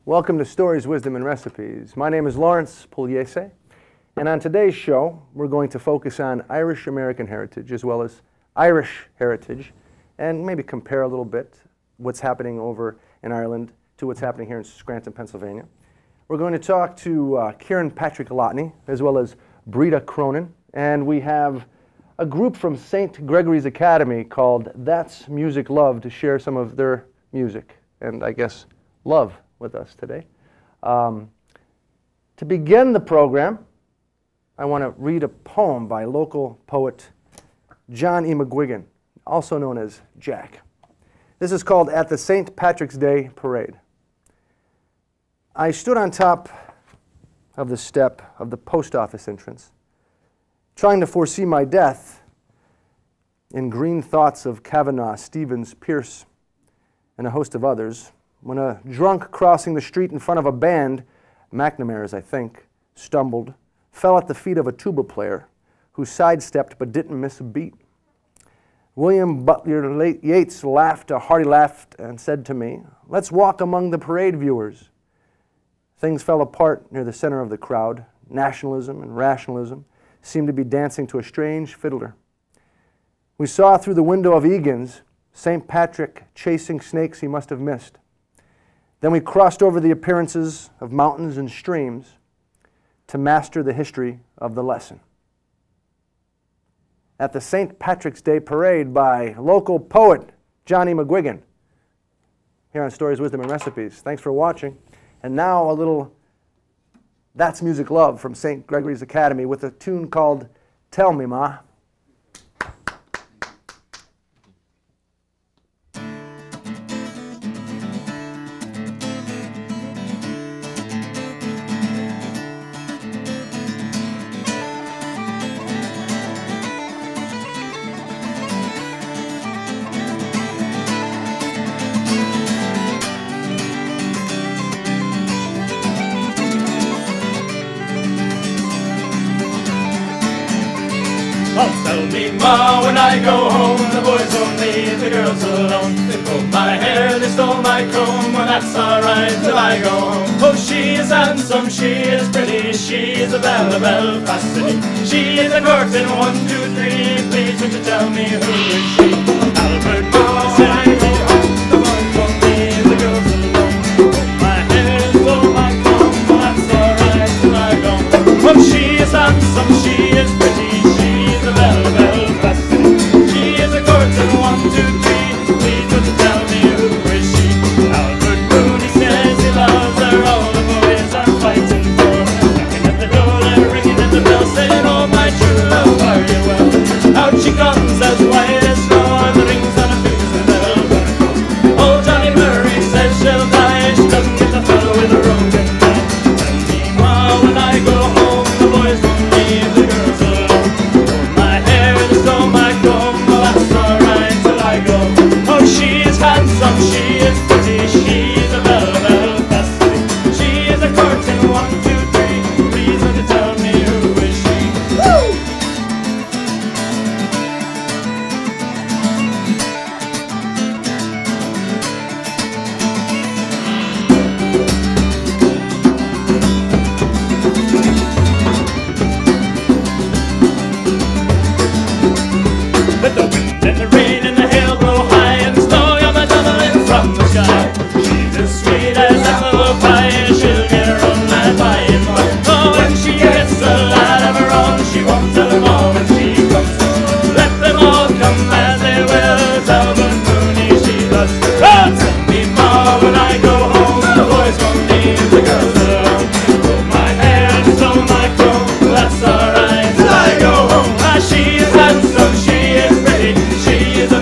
Welcome to Stories, Wisdom, and Recipes. My name is Lawrence Pugliese, and on today's show, we're going to focus on Irish American heritage as well as Irish heritage, and maybe compare a little bit what's happening over in Ireland to what's happening here in Scranton, Pennsylvania. We're going to talk to Kieran Patrick Lotney as well as Breda Cronin, and we have a group from St. Gregory's Academy called That's Music Love to share some of their music and, I guess, love with us today. To begin the program, I want to read a poem by local poet John E. McGuigan, also known as Jack. This is called At the St. Patrick's Day Parade. I stood on top of the step of the post office entrance, trying to foresee my death in green thoughts of Kavanaugh, Stevens, Pierce, and a host of others, when a drunk crossing the street in front of a band, McNamara's I think, stumbled, fell at the feet of a tuba player who sidestepped but didn't miss a beat. William Butler Yeats laughed a hearty laugh and said to me, "Let's walk among the parade viewers." Things fell apart near the center of the crowd. Nationalism and rationalism seemed to be dancing to a strange fiddler. We saw through the window of Egan's St. Patrick chasing snakes he must have missed. Then we crossed over the appearances of mountains and streams to master the history of the lesson. At the St. Patrick's Day Parade by local poet John E. McGuigan, here on Stories, Wisdom, and Recipes. Thanks for watching. And now a little That's Music Love from St. Gregory's Academy with a tune called Tell Me, Ma. Oh, tell me, Ma, when I go home, the boys won't leave the girls alone. They pulled my hair, they stole my comb, well, that's alright till I go home. Oh, she is handsome, she is pretty, she is a belle of Belfast. She is a curtain, 1, 2, 3, please would you tell me who is she? Albert Moore, when I go home, the boys won't leave the girls alone. They pulled my hair, they stole my comb, well, that's alright till I go home. Oh, she is handsome, she is pretty, Belfast. She is a curtain, 1, 2, 3. Please would you tell me who is she? Albert Mooney says he loves her. All the boys are fighting for her. Knocking at the door, they're ringing at the bell, saying, "Oh, my true love, are you well?" Out she comes as white as snow, the rings on her fingers and bell. Oh, Johnny Murray says she'll die. She doesn't get the fellow with a broken eye. Tell me, Ma, when I go home, the boys won't leave the girls alone. Oh, she is handsome, she is pretty, she is a belle of Belfast. She is a curtain, 1, 2, 3. Please would you tell me who is she? Woo! Let the wind and the rain and the hail blow high, and the snow yama tumbling from the sky. She's as sweet as apple pie, and she'll get her own lad by and by. Oh, when she gets a lad of her own, she won't tell them all when she comes home. Let them all come as they will, tell Albert Mooney she loves her. Oh, tell me, Ma, when I go home, the boys won't leave the girls alone. Pull my hair and stole my comb, that's alright till I go home. Ah, she is handsome, she is pretty, she is a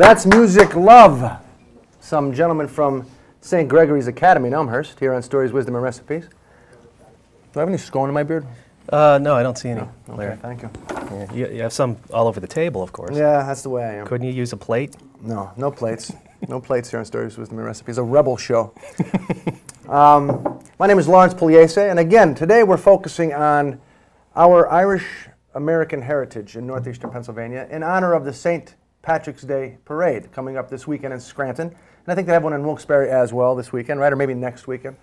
That's Music Love. Some gentleman from St. Gregory's Academy in Elmhurst here on Stories, Wisdom, and Recipes. Do I have any scone in my beard? No, I don't see any. No. Okay, thank you. Yeah, you have some all over the table, of course. Yeah, that's the way I am. Couldn't you use a plate? No, no plates. No plates here on Stories, Wisdom, and Recipes. A rebel show. My name is Lawrence Pugliese, and again, today we're focusing on our Irish-American heritage in northeastern Pennsylvania in honor of the St. Patrick's Day Parade coming up this weekend in Scranton. And I think they have one in Wilkes-Barre as well this weekend, right? Or maybe next weekend.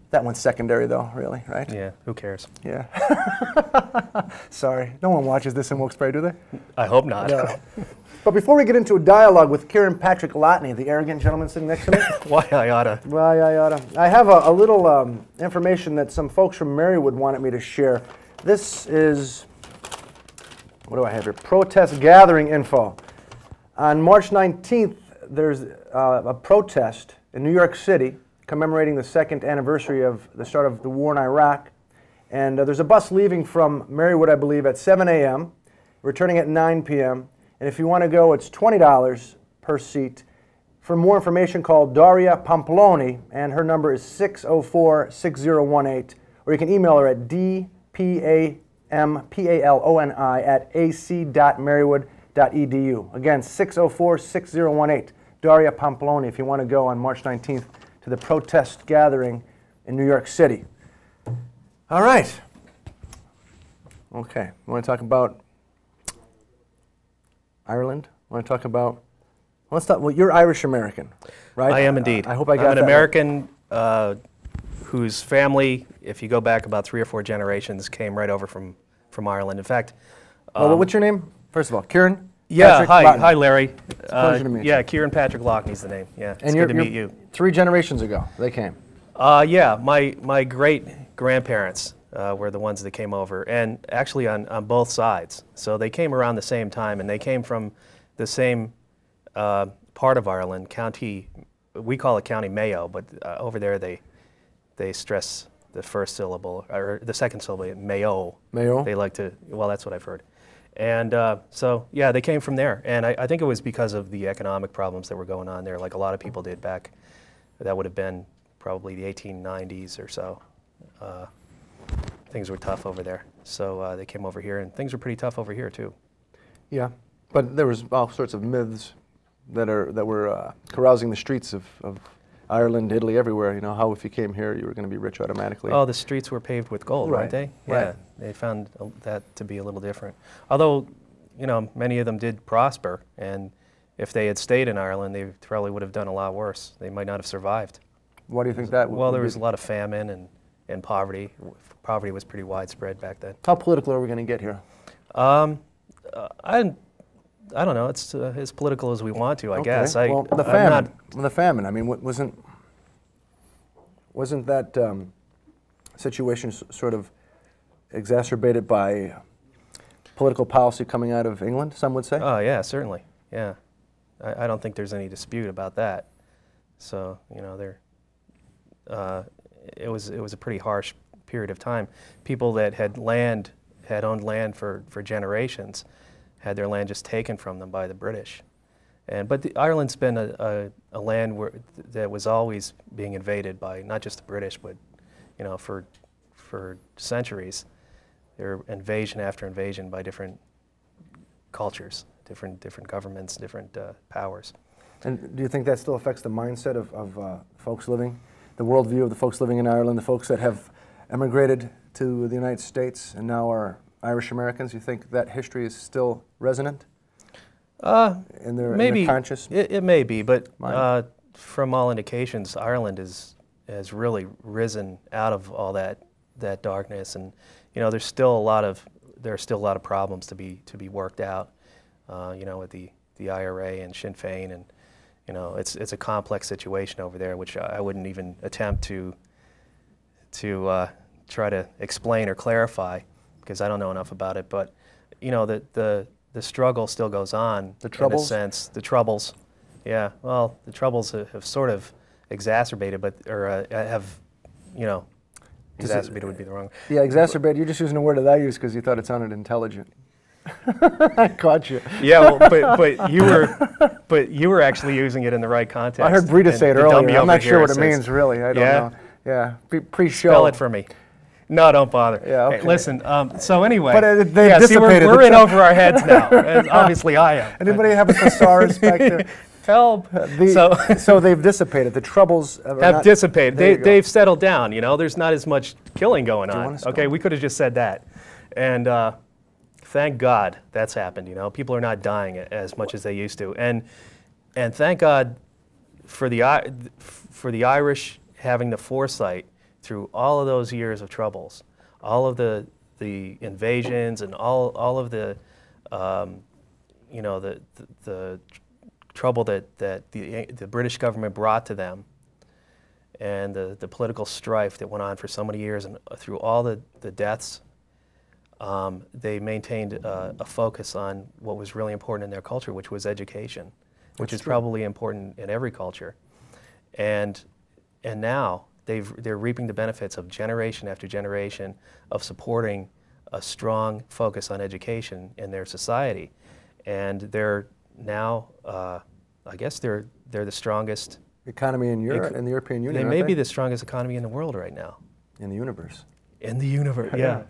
That one's secondary, though, really, right? Yeah, who cares? Yeah. Sorry. No one watches this in Wilkes-Barre, do they? I hope not. No. But before we get into a dialogue with Kieran Patrick Lotney, the arrogant gentleman sitting next to me. Why I oughta. Why I oughta. I have a little information that some folks from Marywood wanted me to share. This is, what do I have here? Protest gathering info. On March 19th, there's a protest in New York City commemorating the second anniversary of the start of the war in Iraq. And there's a bus leaving from Marywood, I believe, at 7 a.m., returning at 9 p.m. And if you want to go, it's $20 per seat. For more information, call Daria Pamploni, and her number is 604-6018. Or you can email her at dpampaloni@ac.marywood.edu. Again, 604-6018. Daria Pamploni, if you want to go on March 19th to the protest gathering in New York City. All right. Okay, we want to talk about Ireland. I want to talk about, let's talk, well, you're Irish-American, right? I am indeed. I hope I got I'm that an American whose family, if you go back about 3 or 4 generations, came right over from Ireland. In fact... well, what's your name? First of all, Kieran? Yeah, Patrick Lotney. hi Larry. It's a pleasure to meet you. Yeah, Kieran Patrick Lotney's the name. Yeah, it's good to meet you. 3 generations ago, they came. Yeah, my great-grandparents were the ones that came over, and actually on both sides. So they came around the same time, and they came from the same part of Ireland, county, we call it County Mayo, but over there they stress the first syllable, or the second syllable, Mayo. Mayo? They like to, well, that's what I've heard. And so, yeah, they came from there. And I think it was because of the economic problems that were going on there, like a lot of people did back, that would have been probably the 1890s or so. Things were tough over there. So they came over here, and things were pretty tough over here, too. Yeah, but there was all sorts of myths that were carousing the streets of Ireland, Italy, everywhere. You know, how if you came here, you were going to be rich automatically. Oh, the streets were paved with gold, Right. weren't they? Right. Yeah, they found that to be a little different. Although, you know, many of them did prosper, and if they had stayed in Ireland, they probably would have done a lot worse. They might not have survived. Why do you think that? Well, there was a lot of famine and poverty. Poverty was pretty widespread back then. How political are we going to get here? I don't know. It's as political as we want to, I guess. Well, the famine. The famine. I mean, wasn't that situation sort of exacerbated by political policy coming out of England? Some would say. Oh yeah, certainly. Yeah, I don't think there's any dispute about that. So you know, it was a pretty harsh period of time. People that had owned land for generations, had their land just taken from them by the British. But Ireland's been a land that was always being invaded by not just the British, but you know, for centuries. There were invasion after invasion by different cultures, different governments, different powers. And do you think that still affects the mindset of folks living, the worldview of the folks living in Ireland, the folks that have emigrated to the United States and now are Irish Americans? You think that history is still resonant in their conscious? It may be, but from all indications, Ireland has really risen out of all that darkness, and you know, there are still a lot of problems to be worked out. You know, with the IRA and Sinn Féin, and you know, it's a complex situation over there, which I wouldn't even attempt to try to explain or clarify, because I don't know enough about it. But you know, the struggle still goes on. The troubles? In a sense, the troubles. Yeah. Well, the troubles have sort of exacerbated, have, you know, exacerbated would be the wrong. Yeah, exacerbated. You're just using a word that I use because you thought it sounded intelligent. I caught you. Yeah, well, but you were actually using it in the right context. I heard Brita say it the dummy earlier. I'm over not sure here what it says- means, really. I don't Yeah? know. Yeah, pre-show. Spell it for me. No, don't bother. Yeah, Hey, okay. listen, so anyway. But they yeah, see, dissipated we're the in over our heads now. And obviously, I am. Anybody have a thesaurus back there? Help. So they've dissipated. The troubles have not, dissipated. There you go. They've settled down. You know, there's not as much killing going you on. want to Okay, stop? we could have just said that, and thank God that's happened. You know, people are not dying as much as they used to, and thank God for the Irish having the foresight through all of those years of troubles, all of the invasions and all of the you know the trouble that the British government brought to them, and the political strife that went on for so many years, and through all the deaths, they maintained a focus on what was really important in their culture, which was education, which is probably important in every culture, and now they're reaping the benefits of generation after generation of supporting a strong focus on education in their society, and they're now, I guess they're the strongest economy in Europe and the European Union. They aren't may be the strongest economy in the world right now. in the universe. In the universe, yeah.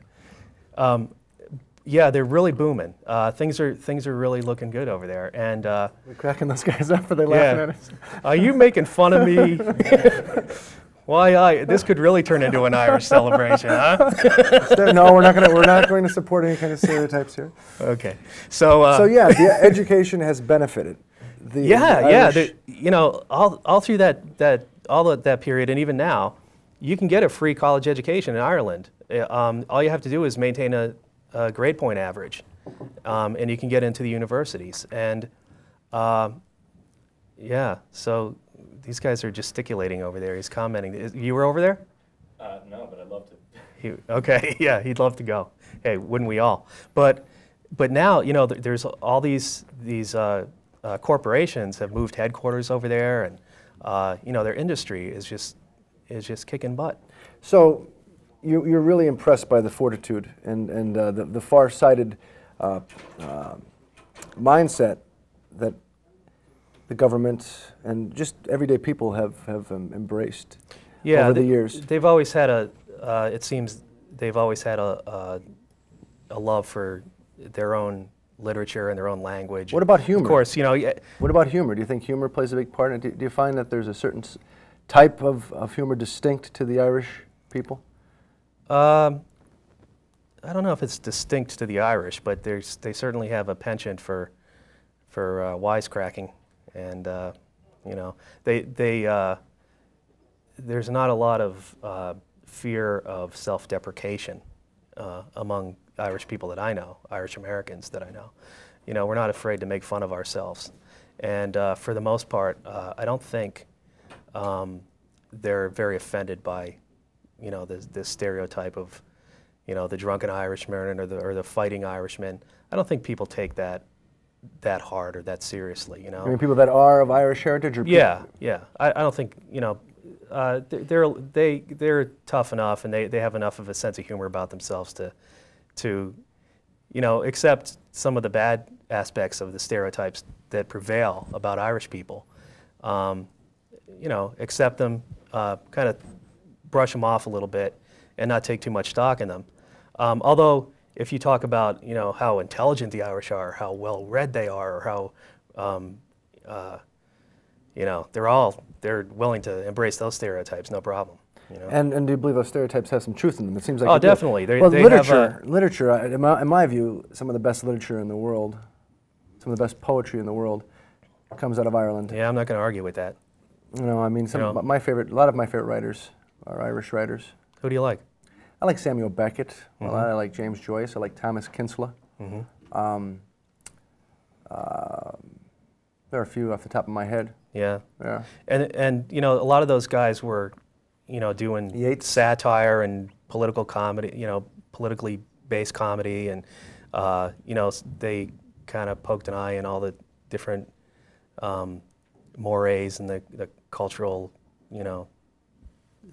Yeah, they're really booming. Things are really looking good over there. And We're cracking those guys up. Are they laughing at us? are you making fun of me? Why? This could really turn into an Irish celebration, huh? No, we're not going to support any kind of stereotypes here. Okay. So So yeah, the education has benefited. The Irish- You know, all through that period, and even now, you can get a free college education in Ireland. All you have to do is maintain a grade point average, and you can get into the universities. And yeah, so these guys are gesticulating over there. He's commenting. You were over there? No, but I'd love to. Okay, yeah, he'd love to go. Hey, wouldn't we all? But now, you know, there's all these corporations have moved headquarters over there, and you know, their industry is just kicking butt. So you're really impressed by the fortitude and the far-sighted mindset that the government and just everyday people have embraced over the years. They've always had it seems they've always had a love for their own literature and their own language. What about humor? Of course, you know. What about humor? Do you think humor plays a big part in it? Do you find that there's a certain type of humor distinct to the Irish people? I don't know if it's distinct to the Irish, but they certainly have a penchant for wisecracking, and you know, there's not a lot of fear of self-deprecation among Irish people that I know, Irish Americans that I know. You know, we're not afraid to make fun of ourselves, and for the most part, I don't think they're very offended by, you know, this stereotype of, you know, the drunken Irishman or the fighting Irishman. I don't think people take that hard or that seriously, you know. I mean, people that are of Irish heritage, or people? Yeah. I don't think, you know, they're tough enough, and they have enough of a sense of humor about themselves to, you know, accept some of the bad aspects of the stereotypes that prevail about Irish people. You know, accept them, kind of brush them off a little bit, and not take too much stock in them. Although, if you talk about, you know, how intelligent the Irish are, how well read they are, or how, you know, they're willing to embrace those stereotypes, no problem. You know? And do you believe those stereotypes have some truth in them? It seems like Oh, they do. definitely. Well, They literature, in my view, some of the best literature in the world, some of the best poetry in the world, comes out of Ireland. Yeah, I'm not going to argue with that. You know, I mean, You know. a lot of my favorite writers are Irish writers. Who do you like? I like Samuel Beckett. A lot. I like James Joyce. I like Thomas Kinsella. There are a few off the top of my head. Yeah. Yeah. And you know, a lot of those guys were, you know, doing Yeats. satire and political comedy, you know, politically based comedy, and you know, they kind of poked an eye in all the different mores and the cultural, you know,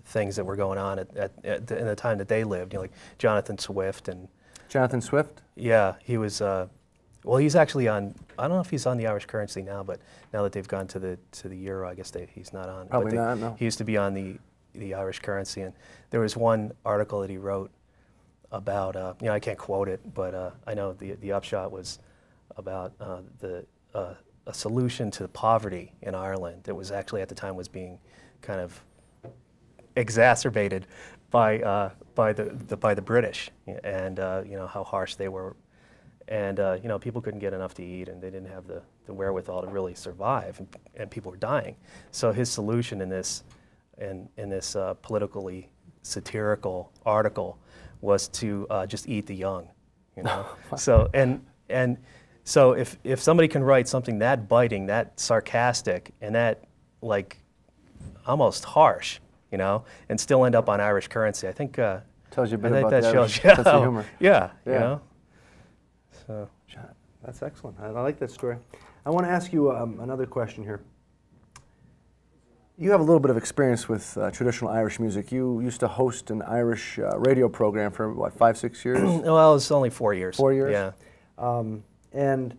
things that were going on in the time that they lived. You know, like Jonathan Swift and Jonathan Swift? Yeah, he was. Well, he's actually on. I don't know if he's on the Irish Currency now, but now that they've gone to the Euro, I guess he's not on. Probably not. No. He used to be on the Irish Currency, and there was one article that he wrote about. You know, I can't quote it, but I know the upshot was about a solution to poverty in Ireland that was actually at the time was being kind of exacerbated by the British, and you know how harsh they were, and you know people couldn't get enough to eat, and they didn't have the wherewithal to really survive, and people were dying. So his solution in this politically satirical article was to just eat the young, you know. So so if somebody can write something that biting, that sarcastic, and that like almost harsh, you know, and still end up on Irish Currency, I think tells you a bit I think about that the shows Irish sense of humor. Yeah, Yeah. you know. So That's excellent. I like that story. I want to ask you another question here. You have a little bit of experience with traditional Irish music. You used to host an Irish radio program for, what, 5, 6 years? Well, it's only 4 years. 4 years? Yeah. And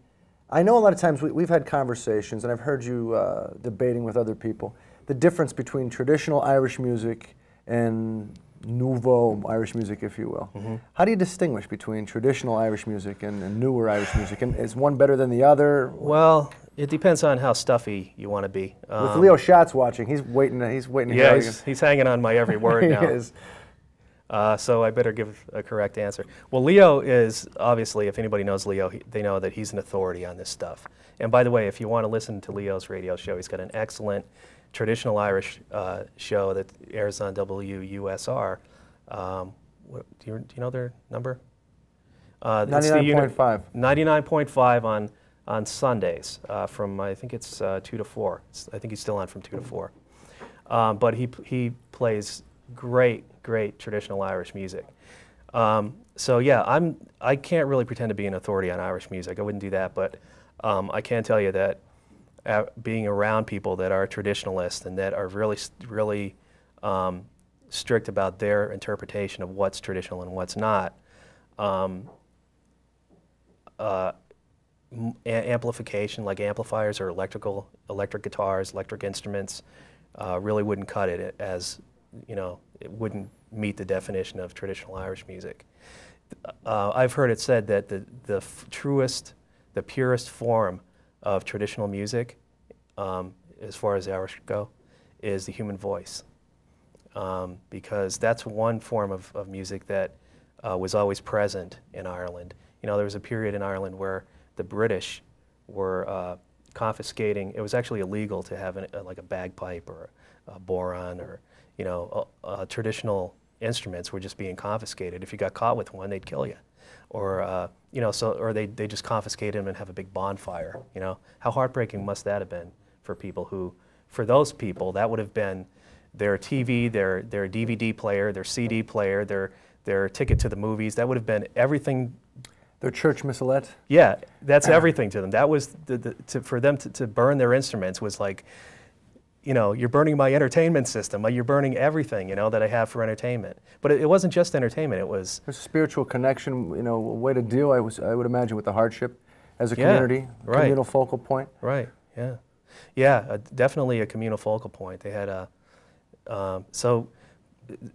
I know a lot of times we've had conversations, and I've heard you debating with other people, the difference between traditional Irish music and nouveau Irish music, if you will. Mm-hmm. How do you distinguish between traditional Irish music and newer Irish music? And is one better than the other? Well, it depends on how stuffy you want to be. With Leo Schatz watching, he's waiting to Yeah, hear he's hanging on my every word now. He is. So I better give a correct answer. Well, Leo is, obviously, if anybody knows Leo, they know that he's an authority on this stuff. And by the way, if you want to listen to Leo's radio show, he's got an excellent traditional Irish show that airs on WUSR. Do you know their number? 99.5. 99.5 on Sundays from, I think it's 2 to 4. I think he's still on from 2 to 4. But he plays great traditional Irish music. So yeah, I can't really pretend to be an authority on Irish music. I wouldn't do that, but I can tell you that being around people that are traditionalists and that are really strict about their interpretation of what's traditional and what's not, amplification, like amplifiers or electric guitars, electric instruments, really wouldn't cut it, as you know, it wouldn't meet the definition of traditional Irish music. I've heard it said that the truest, the purest form of traditional music, as far as the Irish go, is the human voice, because that's one form of music that was always present in Ireland. You know, there was a period in Ireland where the British were confiscating. It was actually illegal to have like a bagpipe or a boron or, you know, traditional instruments were just being confiscated. If you got caught with one, they'd kill you, or you know, or they just confiscate them and have a big bonfire. You know, how heartbreaking must that have been for people who, for those people, that would have been their TV, their DVD player, their CD player, their ticket to the movies. That would have been everything. Their church missalette? Yeah, that's everything to them. That was for them to burn their instruments was like, you know, you're burning my entertainment system. You're burning everything, you know, that I have for entertainment. But it wasn't just entertainment. It was a spiritual connection, you know, a way to deal, I would imagine, with the hardship as a community, right. Communal focal point. Right, yeah. Yeah, definitely a communal focal point. They had a, so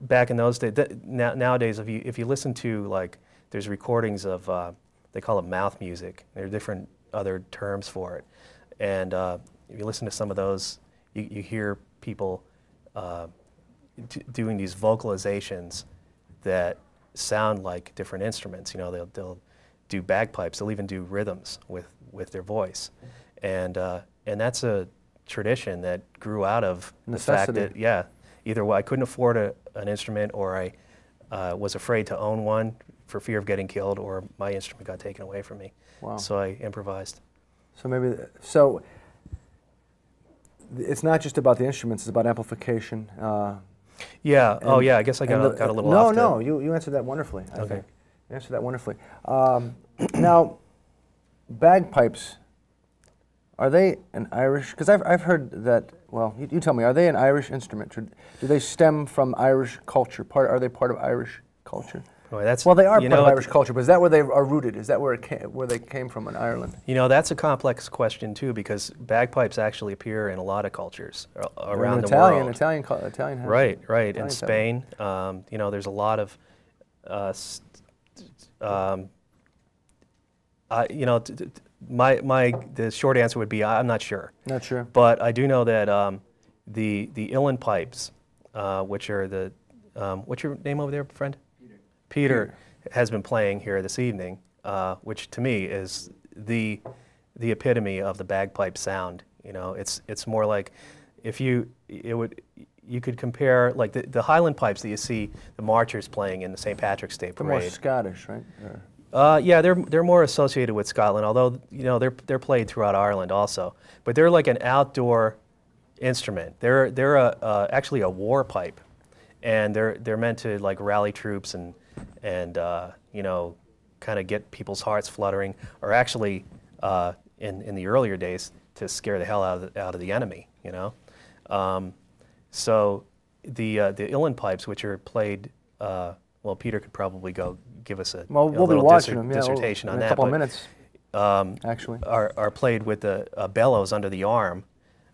back in those days, nowadays, if you listen to, like, there's recordings of, they call it mouth music. There are different other terms for it. And if you listen to some of those, you hear people doing these vocalizations that sound like different instruments. You know, they'll do bagpipes. They'll even do rhythms with their voice, and that's a tradition that grew out of necessity. The fact that either I couldn't afford an instrument, or I was afraid to own one for fear of getting killed, or my instrument got taken away from me. Wow. So I improvised. So it's not just about the instruments, it's about amplification. Yeah, I guess I got a little off. No, you answered that wonderfully, I Okay. think. You answered that wonderfully. Now, bagpipes, are they an Irish, because I've heard that, well, you tell me, are they an Irish instrument? Do they stem from Irish culture? Are they part of Irish culture? Well, that's, Well, they are you part know, of Irish culture, but is that where they are rooted? Is that where where they came from in Ireland? You know, that's a complex question too, because bagpipes actually appear in a lot of cultures around the world. Italian has Right, right. Italian In Spain, you know, there's a lot of, you know, the short answer would be I'm not sure. Not sure. But I do know that the uilleann pipes, which are the, what's your name over there, friend? Peter has been playing here this evening, which to me is the epitome of the bagpipe sound. You know, it's more like if you could compare like the Highland pipes that you see the marchers playing in the St. Patrick's Day parade. They're more Scottish, right? Yeah, they're more associated with Scotland, although you know they're played throughout Ireland also. But they're like an outdoor instrument. They're actually a war pipe, and they're meant to like rally troops and you know, kind of get people's hearts fluttering, or actually in the earlier days to scare the hell out of the enemy. You know, so the uilleann pipes, which are played, well, Peter could probably go give us a Well, we'll be little watching them. Yeah, dissertation on in that. a couple of but, minutes. Actually, are played with the bellows under the arm,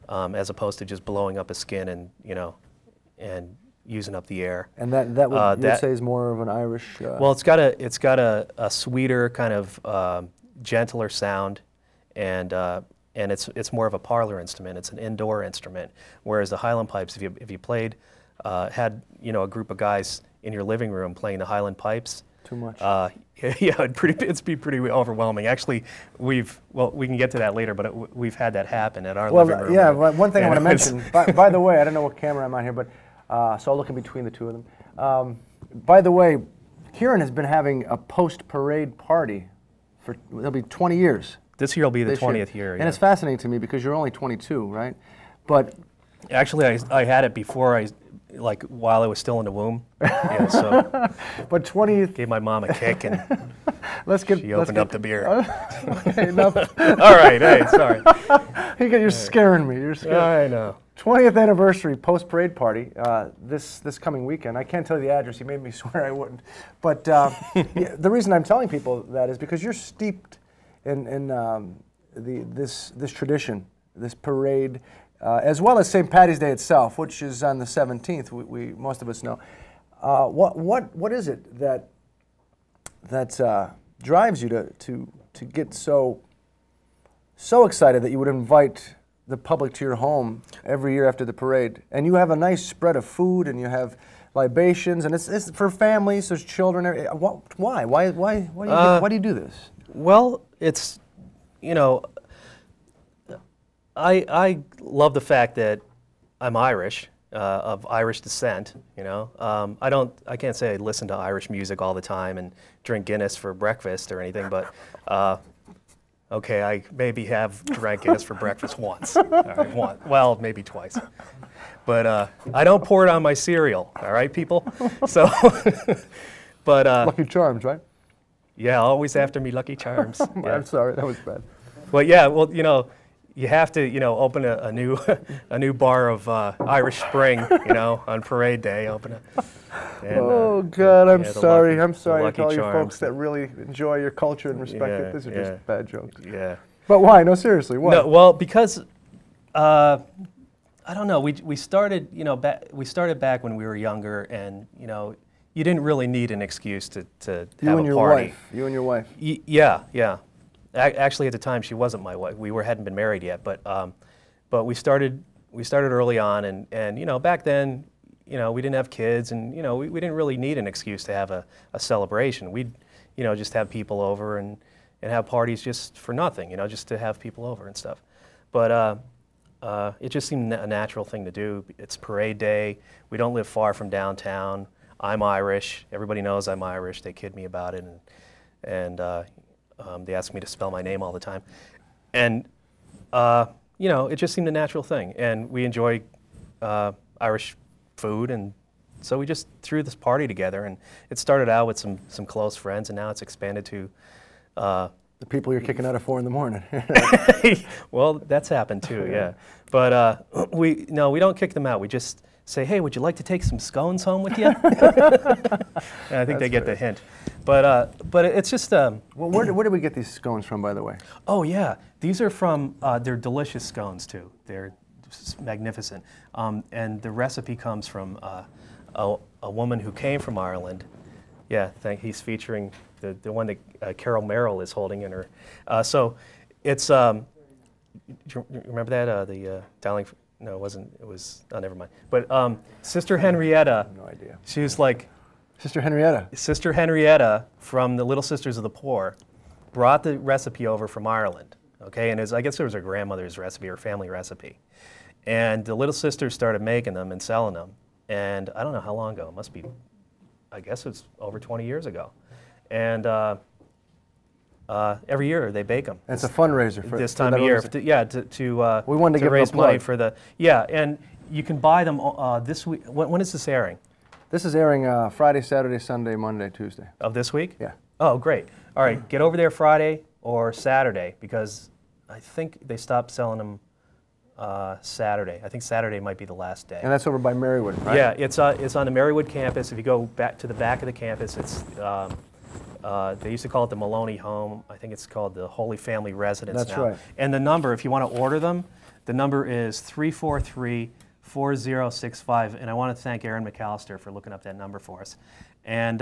as opposed to just blowing up a skin and you know, and using up the air. and that would you would say is more of an Irish. Well, it's got a sweeter kind of gentler sound, and it's more of a parlor instrument. It's an indoor instrument, whereas the Highland pipes, if you played, had you know a group of guys in your living room playing the Highland pipes. Too much. Yeah, it'd be pretty overwhelming. Actually, we can get to that later, but we've had that happen at our living room. Yeah, but one thing I want to mention, by the way, I don't know what camera I'm on here, but so I'll look in between the two of them. By the way, Kieran has been having a post-parade party for, it'll be 20 years. This year will be the 20th year. And yeah. it's fascinating to me because you're only 22, right? But actually, I had it before like while I was still in the womb. Yeah, so but 20th. Gave my mom a kick and she opened up the beer. Okay, enough. All right, hey, sorry. You're scaring me. You're scaring. I know. 20th anniversary post-parade party this coming weekend. I can't tell you the address. You made me swear I wouldn't. But yeah, the reason I'm telling people that is because you're steeped in this tradition, this parade, as well as St. Paddy's Day itself, which is on the 17th. We most of us know. What is it that drives you to get so excited that you would invite the public to your home every year after the parade? And you have a nice spread of food, and you have libations, and it's for families, there's children. Why? Why do you do this? Well, it's, you know, I love the fact that I'm Irish, of Irish descent. You know, I can't say I listen to Irish music all the time and drink Guinness for breakfast or anything, but okay, I maybe have drank Guinness for breakfast once. All right, well, maybe twice. But I don't pour it on my cereal, all right, people? So, but... Lucky Charms, right? Yeah, always after me, Lucky Charms. Yeah. I'm sorry, that was bad. Well, yeah, well, you know, you have to, you know, open a new a new bar of Irish Spring, you know, on Parade Day. Oh God, I'm sorry. I'm sorry Lucky to all you Charms. folks that really enjoy your culture and respect it. These are just bad jokes. Yeah. But why? No, seriously, why? No, well, because I don't know. We started, you know, we started back when we were younger, and you know, you didn't really need an excuse to have a party. You and your wife. Yeah, yeah. Actually, at the time, she wasn't my wife. We hadn't been married yet, but we started early on, and you know, back then, you know, we didn't have kids, and you know, we didn't really need an excuse to have a celebration. We'd, you know, just have people over and have parties just for nothing, you know, just to have people over and stuff. But it just seemed a natural thing to do. It's Parade Day. We don't live far from downtown. I'm Irish. Everybody knows I'm Irish. They kid me about it, and they ask me to spell my name all the time. And, you know, it just seemed a natural thing. And we enjoy Irish food, and so we just threw this party together. And it started out with some close friends, and now it's expanded to The people you're kicking out at 4 in the morning. Well, that's happened too, yeah. But we don't kick them out. We just say, hey, would you like to take some scones home with you? And I think they get the hint. But it's just... Well, where do we get these scones from, by the way? Oh, yeah. These are from, they're delicious scones, too. They're magnificent. And the recipe comes from a woman who came from Ireland. Yeah, he's featuring the one that Carol Merrill is holding in her. So it's, do you remember that? The Dowling, no, it wasn't, it was, oh, never mind. But Sister Henrietta. No idea. She was like, Sister Henrietta. Sister Henrietta from the Little Sisters of the Poor brought the recipe over from Ireland, okay? And I guess it was her grandmother's recipe, her family recipe. And the Little Sisters started making them and selling them. And I don't know how long ago, it must be, I guess it's over 20 years ago. And every year they bake them. And it's a fundraiser for this time of year. We wanted to raise give money for the, yeah, and you can buy them this week. When is this airing? This is airing Friday, Saturday, Sunday, Monday, Tuesday. Of this week? Yeah. Oh, great. All right, get over there Friday or Saturday because I think they stopped selling them Saturday. I think Saturday might be the last day. And that's over by Marywood, right? Yeah, it's on the Marywood campus. If you go back to the back of the campus, it's they used to call it the Maloney Home. I think it's called the Holy Family Residence now. That's right. And the number, if you want to order them, the number is 343-4065. And I want to thank Aaron McAllister for looking up that number for us. And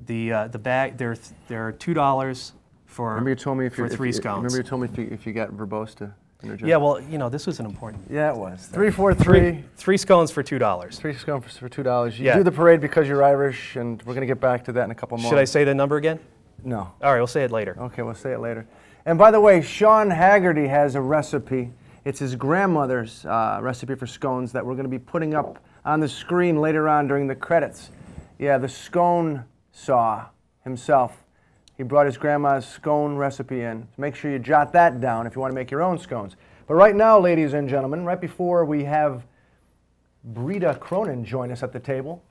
the bag, they're $2 for Remember you told me if 3 scones. Remember you told me if you got verbose to interject? Yeah, well, you know, this was an important. Yeah, it was. 343. 3 scones for $2. 3 scones for $2. You Yeah. do the parade because you're Irish, and we're going to get back to that in a couple more. Should I say the number again? No. All right, we'll say it later. Okay, we'll say it later. And by the way, Sean Haggerty has a recipe. It's his grandmother's recipe for scones that we're going to be putting up on the screen later on during the credits. Yeah, the scone saw himself. He brought his grandma's scone recipe in. So make sure you jot that down if you want to make your own scones. But right now, ladies and gentlemen, right before we have Breda Cronin join us at the table,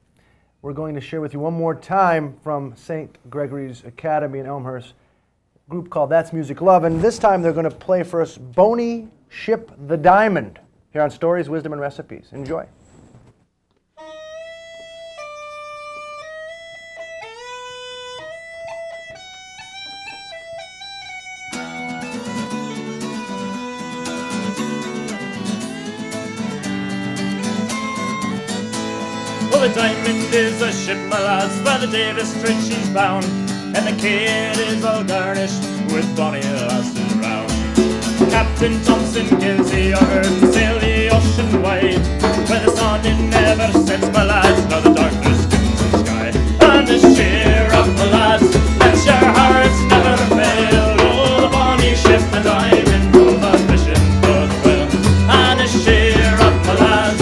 we're going to share with you one more time from St. Gregory's Academy in Elmhurst, a group called That's Music Love. And this time they're going to play for us Boney Ship the Diamond here on Stories, Wisdom, and Recipes. Enjoy. The Diamond is a ship, my lads, by the Davis Strait she's bound, and the kid is all garnished with bonny lasses round. Captain Thompson gives the order to sail the ocean wide, where the sun it never sets, my lads, nor the darkness dims the sky. And the cheer up, my lads, let your hearts never fail. Oh, the bonny ship, the Diamond, goes a fishing for the whale. And the cheer up, my lads.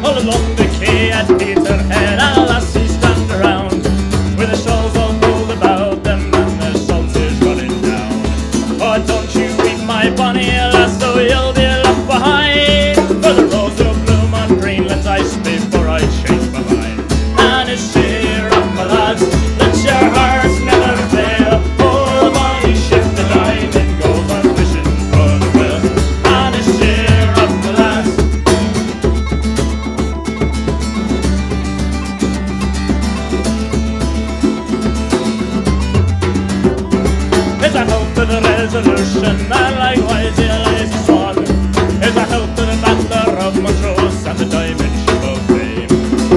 All along the quay at Peterhead, a lassie stand around, with the shawls all rolled about them and the salt is running down. Oh, don't you weep, my bonny lass, though you'll be left behind, for the rose will bloom on Greenland's ice before I change my mind. And it's cheer up, my lads, let your hearts never fail. Oh, the bonny ship, the Diamond, goes on fishing for the whale. And it's cheer up, my lads. It's a help to the Resolution, and likewise the Lazy Swan. It's a help to the Battler of Montrose and the Diamond Ship of Fame.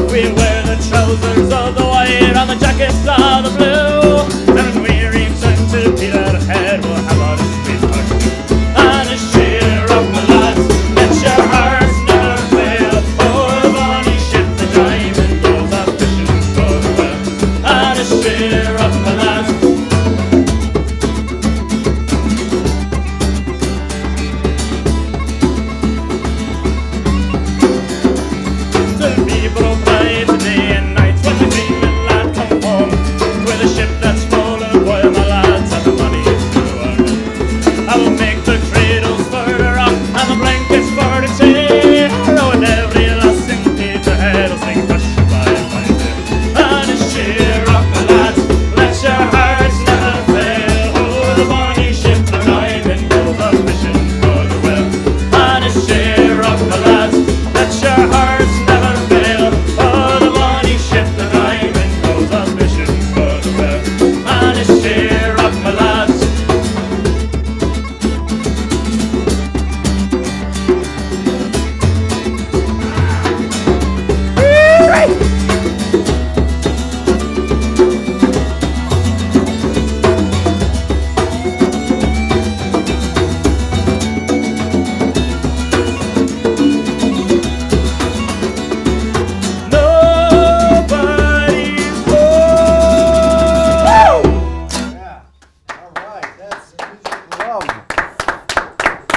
We wear the trousers of the white and the jackets of the blue, and when we return to Peterhead, we'll have our sweetheart too. And it's cheer up, my lads, let your hearts never fail. Oh, the bonny ship, the Diamond, goes a fishing for the whale. And it's cheer up, my lads. People cry today and night when the Greenland lad come home, with a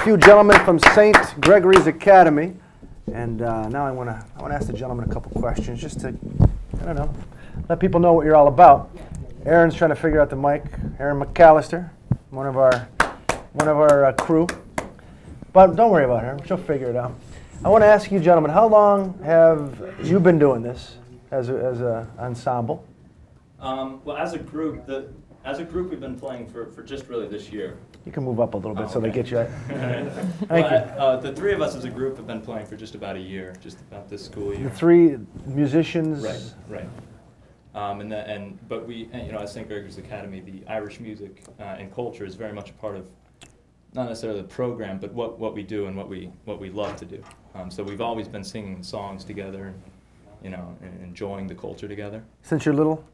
few gentlemen from St. Gregory's Academy, and now I want to ask the gentlemen a couple questions, just to, I don't know, let people know what you're all about. Aaron's trying to figure out the mic. Aaron McAllister, one of our crew, but don't worry about her. She'll figure it out. I want to ask you, gentlemen, how long have you been doing this as a ensemble? Well, as a group, we've been playing for just really this year. You can move up a little bit so they okay. get you. Thank you. The three of us as a group have been playing for just about a year, just about this school year. The three musicians. Right. But we, at St. Gregory's Academy, the Irish music and culture is very much a part of, not necessarily the program, but what we do and what we love to do. So we've always been singing songs together, and enjoying the culture together. Since you're little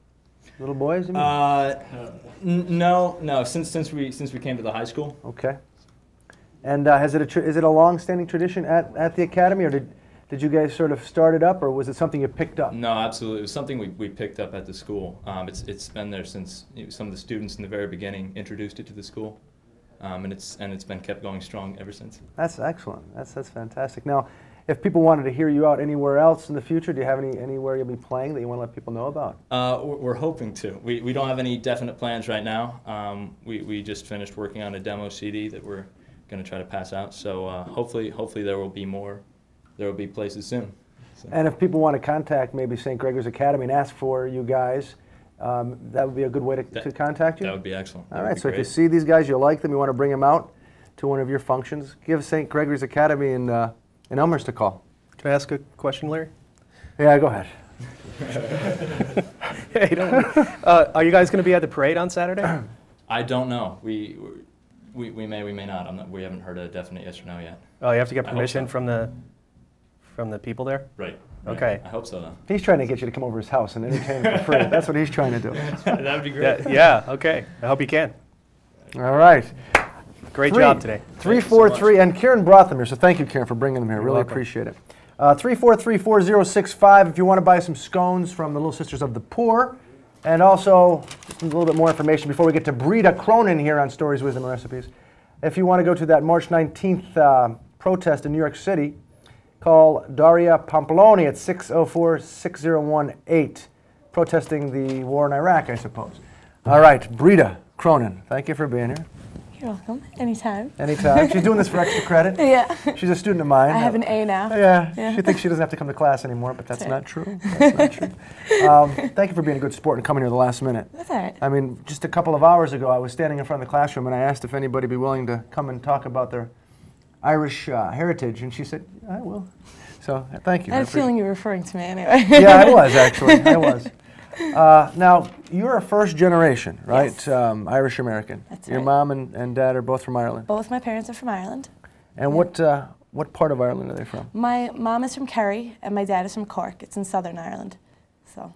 boys, you mean? No. Since we came to the high school. Okay. And is it a long-standing tradition at the academy, or did you guys sort of start it up, or was it something you picked up? No, absolutely. It was something we picked up at the school. It's been there since some of the students in the very beginning introduced it to the school, and it's been kept going strong ever since. That's excellent. That's fantastic. Now, if people wanted to hear you out anywhere else in the future, do you have anywhere you'll be playing that you want to let people know about? We're hoping to. We don't have any definite plans right now. We just finished working on a demo CD that we're going to try to pass out. So hopefully there will be more. There will be places soon. So. And if people want to contact maybe St. Gregory's Academy and ask for you guys, that would be a good way to contact you? That would be excellent. All right, so if you see these guys, you like them, you want to bring them out to one of your functions, give St. Gregory's Academy in Elmhurst a call. Can I ask a question, Larry? Yeah, go ahead. Hey, are you guys going to be at the parade on Saturday? I don't know. We may not. We haven't heard a definite yes or no yet. Oh, you have to get permission so. from the people there? Right. Okay. I hope so, though. He's trying to get you to come over his house and entertain him for free. That's what he's trying to do. That would be great. Yeah, okay. I hope you can. All right. Great job today. 343, and Kieran brought them here, so thank you, Kieran, for bringing them here. Really appreciate it. 343-4065 if you want to buy some scones from the Little Sisters of the Poor. And also, just a little bit more information before we get to Brita Cronin here on Stories, Wisdom, and Recipes. If you want to go to that March 19th protest in New York City, call Daria Pamploni at 604-6018, protesting the war in Iraq, I suppose. All right, Brita Cronin, thank you for being here. You're welcome. Anytime. Anytime. She's doing this for extra credit. Yeah. She's a student of mine. I have an A now. Yeah. She thinks she doesn't have to come to class anymore, but that's not true. That's not true. Thank you for being a good sport and coming here the last minute. That's all right. I mean, just a couple of hours ago, I was standing in front of the classroom and I asked if anybody would be willing to come and talk about their Irish heritage, and she said, I will. So, thank you. I had a feeling you were referring to me anyway. Yeah, I was, actually. I was. Now, you're a first generation, right? Yes. Irish American. That's Your right. mom and dad are both from Ireland. Both my parents are from Ireland. And what part of Ireland are they from? My mom is from Kerry and my dad is from Cork. It's in Southern Ireland. So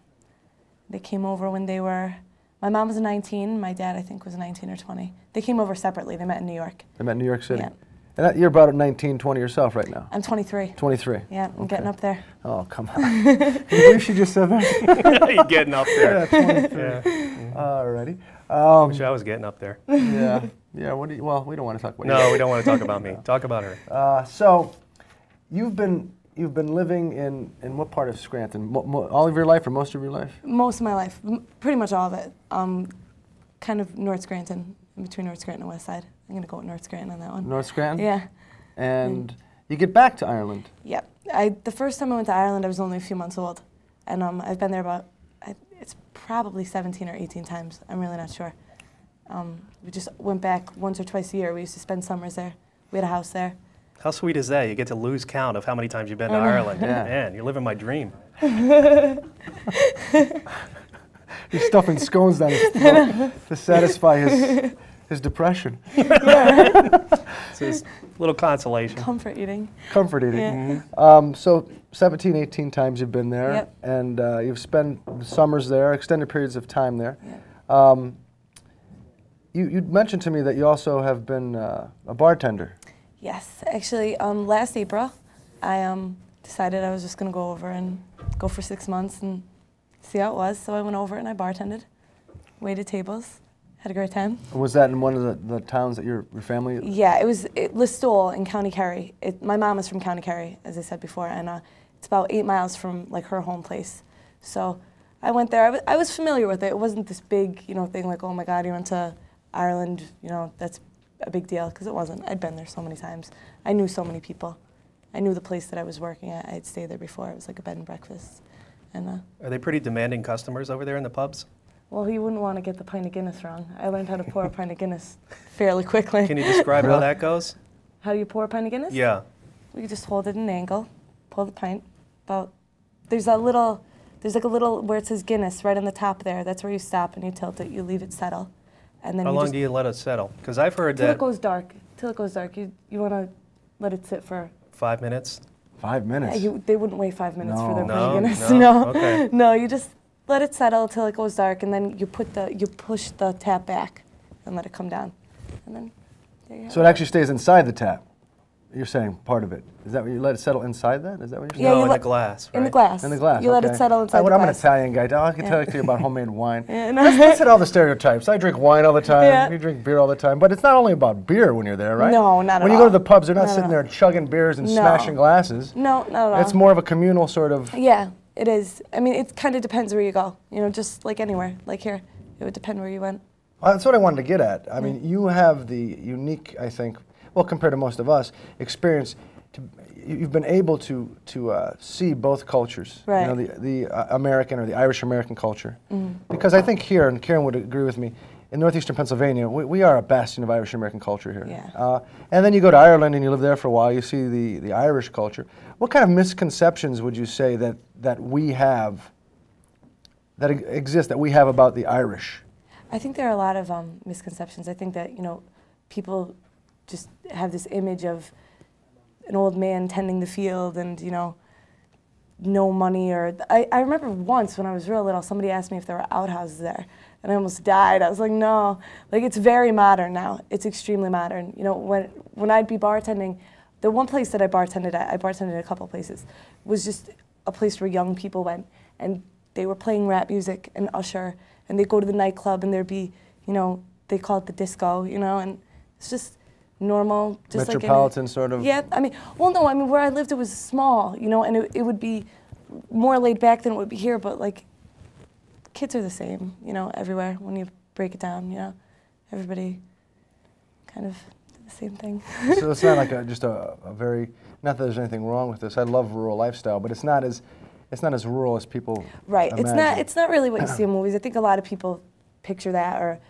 they came over when they were, my mom was 19, my dad I think was 19 or 20. They came over separately. They met in New York. They met in New York City? Yeah. And you're about 19, 20 yourself right now? I'm 23. 23? Yeah, I'm getting up there. Oh, come on. Can you believe she just said that? You're getting up there. Yeah, 23. Yeah. Alrighty. Wish I was getting up there. Yeah. Yeah, well, we don't want to talk about you. No, we don't want to talk about me. Talk about her. So, you've been living in what part of Scranton? All of your life or most of your life? Most of my life, pretty much all of it. Kind of North Scranton, in between North Scranton and West Side. I'm going to go with North Scranton on that one. North Scranton? Yeah. And you get back to Ireland? Yeah. The first time I went to Ireland, I was only a few months old. And I've been there about, it's probably 17 or 18 times. I'm really not sure. We just went back once or twice a year. We used to spend summers there. We had a house there. How sweet is that? You get to lose count of how many times you've been to Ireland. Yeah. Man, you're living my dream. He's stuffing scones down his throat to satisfy his depression. It's just a little consolation. Comfort eating. Comfort eating. Yeah. So 17, 18 times you've been there, Yep. and you've spent summers there, extended periods of time there. Yep. You mentioned to me that you also have been a bartender. Yes. Actually, last April, I decided I was just going to go over and go for 6 months and see how it was. So I went over and I bartended, waited tables, Had a great time. Was that in one of the towns that your family? Yeah, it was Listowel in County Kerry. My mom is from County Kerry, as I said before, and it's about 8 miles from like her home place. So I went there. I was familiar with it. It wasn't this big, thing like, oh my God, you went to Ireland. That's a big deal, because it wasn't. I'd been there so many times. I knew so many people. I knew the place that I was working at. I'd stayed there before. It was like a bed and breakfast. And are they pretty demanding customers over there in the pubs? well, you wouldn't want to get the pint of Guinness wrong. I learned how to pour a pint of Guinness fairly quickly. Can you describe how that goes? How do you pour a pint of Guinness? Yeah. You just hold it at an angle, pull the pint. There's like a little where it says Guinness right on the top there. That's where you stop and you tilt it. You leave it settle, and then How long do you let it settle? Because I've heard till that it goes dark. Till it goes dark. You want to let it sit for 5 minutes. 5 minutes. They wouldn't wait 5 minutes for their pint No, of Guinness. no? Okay. No, you just let it settle till it goes dark, and then you push the tap back and let it come down, and then there you have So it actually stays inside the tap. You're saying part of it. Is that what you let it settle inside that? Is that what you're saying? Yeah, No, you in the let- glass, right? in the glass. In the glass. You let okay. it settle inside the I'm an glass. Italian guy. I can Yeah. tell you about homemade wine. Yeah, no. Let's hit all the stereotypes. I drink wine all the time. Yeah. You drink beer all the time. But it's not only about beer when you're there, right? No, not at When you go all. to the pubs, they're not Not at sitting all. there chugging beers and No. smashing glasses. No, not at all. It's more of a communal sort of. Yeah, it is. I mean, it kind of depends where you go. Just like anywhere, like here, it would depend where you went. Well, that's what I wanted to get at. I mean, you have the unique, I think, well, compared to most of us, experience. You've been able to see both cultures, Right. the American or the Irish American culture. Mm-hmm. Because I think here, and Karen would agree with me, in northeastern Pennsylvania, we are a bastion of Irish American culture here. Yeah. And then you go to Ireland and you live there for a while, you see the Irish culture. What kind of misconceptions would you say that we have, that exist, that we have about the Irish? I think there are a lot of misconceptions. I think that, people just have this image of an old man tending the field and, no money. Or I remember once when I was real little, somebody asked me if there were outhouses there, and I almost died. I was like, no. Like, it's very modern now. It's extremely modern. When I'd be bartending, the one place that I bartended at a couple places, was just a place where young people went, and they were playing rap music and Usher, and they'd go to the nightclub, and there'd be, they call it the disco, and it's just normal, just Metropolitan like sort of? Yeah, where I lived, it was small, and it would be more laid back than it would be here, but like, kids are the same, everywhere when you break it down, everybody kind of did the same thing. So it's not like just a very, not that there's anything wrong with this. I love rural lifestyle, but it's not as rural as people Right. imagine. It's not really what you see in movies. I think a lot of people picture that, or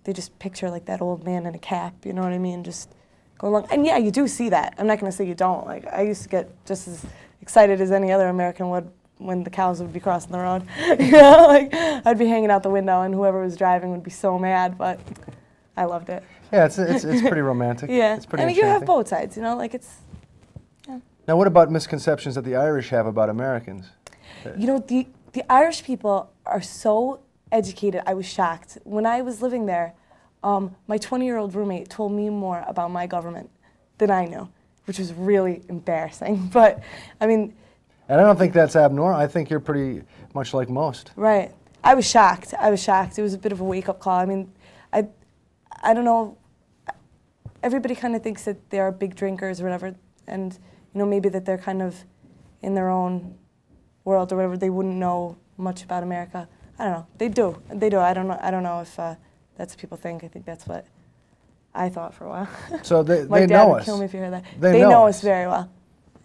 they just picture like that old man in a cap, you know what I mean, just going along. And yeah, you do see that. I'm not going to say you don't. Like, I used to get just as excited as any other American would when the cows would be crossing the road. Like, I'd be hanging out the window, and whoever was driving would be so mad, but I loved it. Yeah, it's pretty romantic. Yeah. It's pretty I mean, you have enchanting. both sides, like it's, yeah. Now, what about misconceptions that the Irish have about Americans? The Irish people are so educated. I was shocked. When I was living there, my 20-year-old roommate told me more about my government than I knew, which was really embarrassing. But, I mean... And I don't think that's abnormal. I think you're pretty much like most. Right. I was shocked. It was a bit of a wake-up call. I mean, I don't know. Everybody kind of thinks that they are big drinkers or whatever, and, maybe that they're kind of in their own world or whatever. They wouldn't know much about America. I don't know. They do. I don't know if that's what people think. I think that's what I thought for a while. So they My dad know would us. kill me if you heard that. They They know know us. us very well.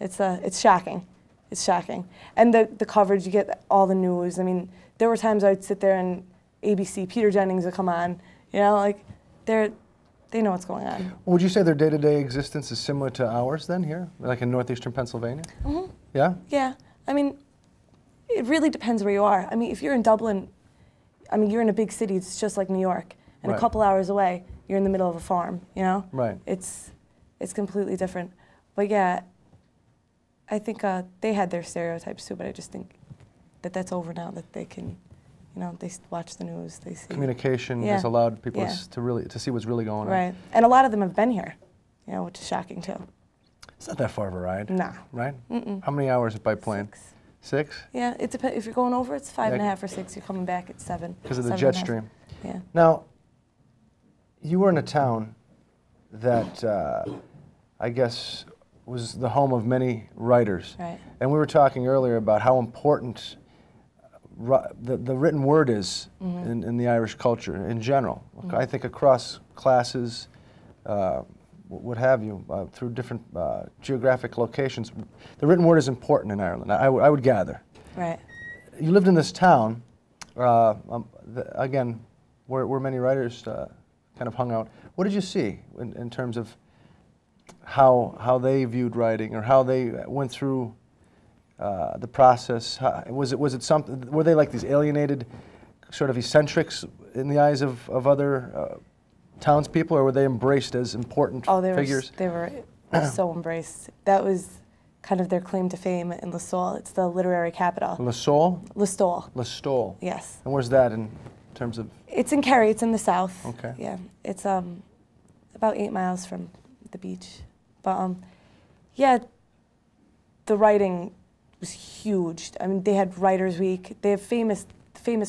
It's shocking. It's shocking. And the coverage, you get all the news. I mean, there were times I'd sit there and ABC, Peter Jennings would come on. Like, they know what's going on. Would you say their day-to-day existence is similar to ours then here, like in northeastern Pennsylvania? Mm-hmm. Yeah? Yeah. I mean, it really depends where you are. I mean, if you're in Dublin, you're in a big city. It's just like New York. And Right. a couple hours away, you're in the middle of a farm, Right. It's completely different. But yeah, I think they had their stereotypes too, but I just think that that's over now, that they can, they watch the news, they see. Communication Yeah. has allowed people Yeah. to see what's really going on. Right. And a lot of them have been here, which is shocking too. It's not that far of a ride. Nah. Right? Mm-mm. How many hours by plane? 6. 6? Yeah, it depends. If you're going over, it's 5.5 Yeah. or 6. You're coming back at 7. Because of the 7.5. jet stream. Yeah. Now, you were in a town that I guess was the home of many writers. Right. And we were talking earlier about how important the written word is in the Irish culture in general. I think across classes, what have you, through different geographic locations, the written word is important in Ireland, I would gather. Right. You lived in this town, again, where many writers kind of hung out. What did you see in terms of how they viewed writing, or how they went through the process? Was it something? Were they like these alienated, sort of eccentrics in the eyes of other townspeople, or were they embraced as important figures? They were so embraced. That was kind of their claim to fame in Listowel. It's the literary capital. Listowel? Listowel. Listowel. Yes. And where's that in terms of? It's in Kerry. It's in the south. Okay. Yeah. It's about 8 miles from the beach. But yeah, the writing was huge. I mean, they had Writers' Week. They have famous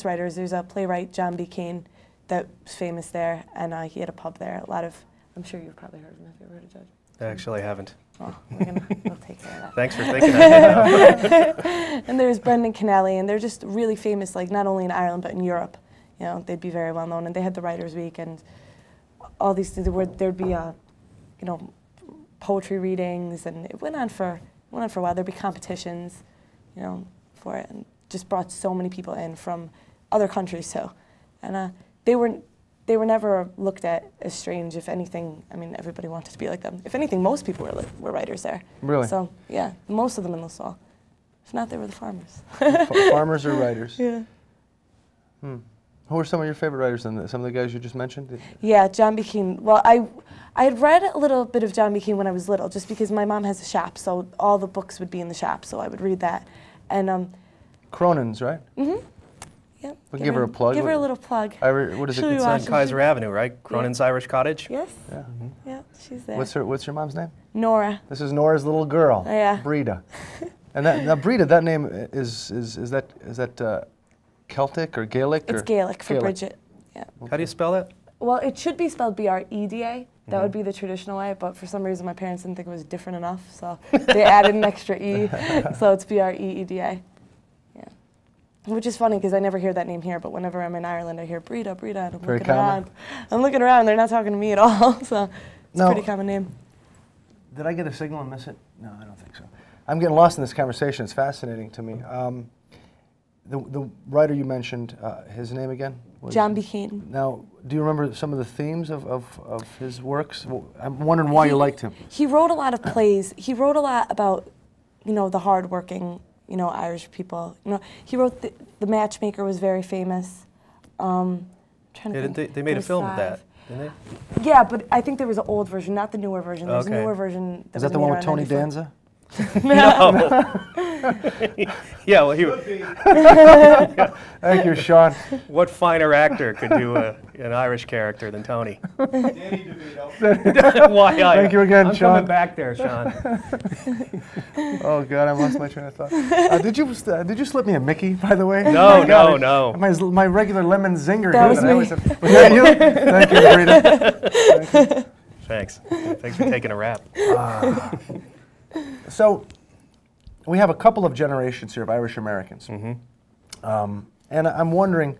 writers. There's a playwright, John B. Cain, that was famous there, and he had a pub there. A lot of, I'm sure you've probably heard of him if you ever heard of Judge. I actually haven't. Oh, we'll take care of that. Thanks for thinking of that. And there's Brendan Kennelly, and they're just really famous, like not only in Ireland but in Europe. You know, they'd be very well known, and they had the Writers' Week and all these things where there'd be, you know, poetry readings, and it went on for a while. There'd be competitions, you know, for it, and just brought so many people in from other countries too, and they were never looked at as strange. If anything, I mean, everybody wanted to be like them. If anything, most people were writers there. Really? So yeah, most of them in Listowel. If not, they were the farmers. Farmers or writers? Yeah. Who are some of your favorite writers? Some of the guys you just mentioned? Yeah, John B. Cain. Well, I had read a little bit of John B. Cain when I was little, just because my mom has a shop, so all the books would be in the shop, so I would read that. And Cronin's, right? Mm-hmm. Yep. We'll give her a plug. Give her a little plug. What is it? She'll be It's on watching. Kaiser Avenue, right? Cronin's Irish Cottage? Yes. Yeah. Yeah, she's there. What's your mom's name? Nora. This is Nora's little girl. Oh, yeah. Breda. And now Breda, that name is that Celtic or Gaelic? It's or? Gaelic for Bridget. Yeah. How do you spell that? Well, it should be spelled Breda. That would be the traditional way, but for some reason my parents didn't think it was different enough, so they added an extra E, so it's Breeda. Yeah. Which is funny because I never hear that name here, but whenever I'm in Ireland, I hear Breda, and I'm Very looking common. around. I'm looking around, they're not talking to me at all, so it's a pretty common name. Did I get a signal and miss it? No, I don't think so. I'm getting lost in this conversation. It's fascinating to me. The writer you mentioned, his name again? John B. Cain. Now, do you remember some of the themes of his works? Well, I'm wondering why you liked him. He wrote a lot of plays. He wrote a lot about, you know, the hardworking, you know, Irish people. You know, he wrote the Matchmaker was very famous. Trying to Yeah, think. they made a There's film of 5. that, didn't they? Yeah, but I think there was an old version, not the newer version. There's Okay. a newer version. Is that the one with Tony Danza? Danza? No. Yeah, well, Thank you, Sean. what finer actor could do an Irish character than Tony? Danny DeVito. Why? Thank you again, I'm Sean. coming back there, Sean. Oh God, I lost my train of thought. Did you slip me a Mickey, by the way? No, I got no, it. no. My regular lemon zinger. That here was I me. always have- Was that you? Thank you, Breda. Thank you. Thanks. Thanks for taking a rap. So, we have a couple of generations here of Irish Americans, and I'm wondering,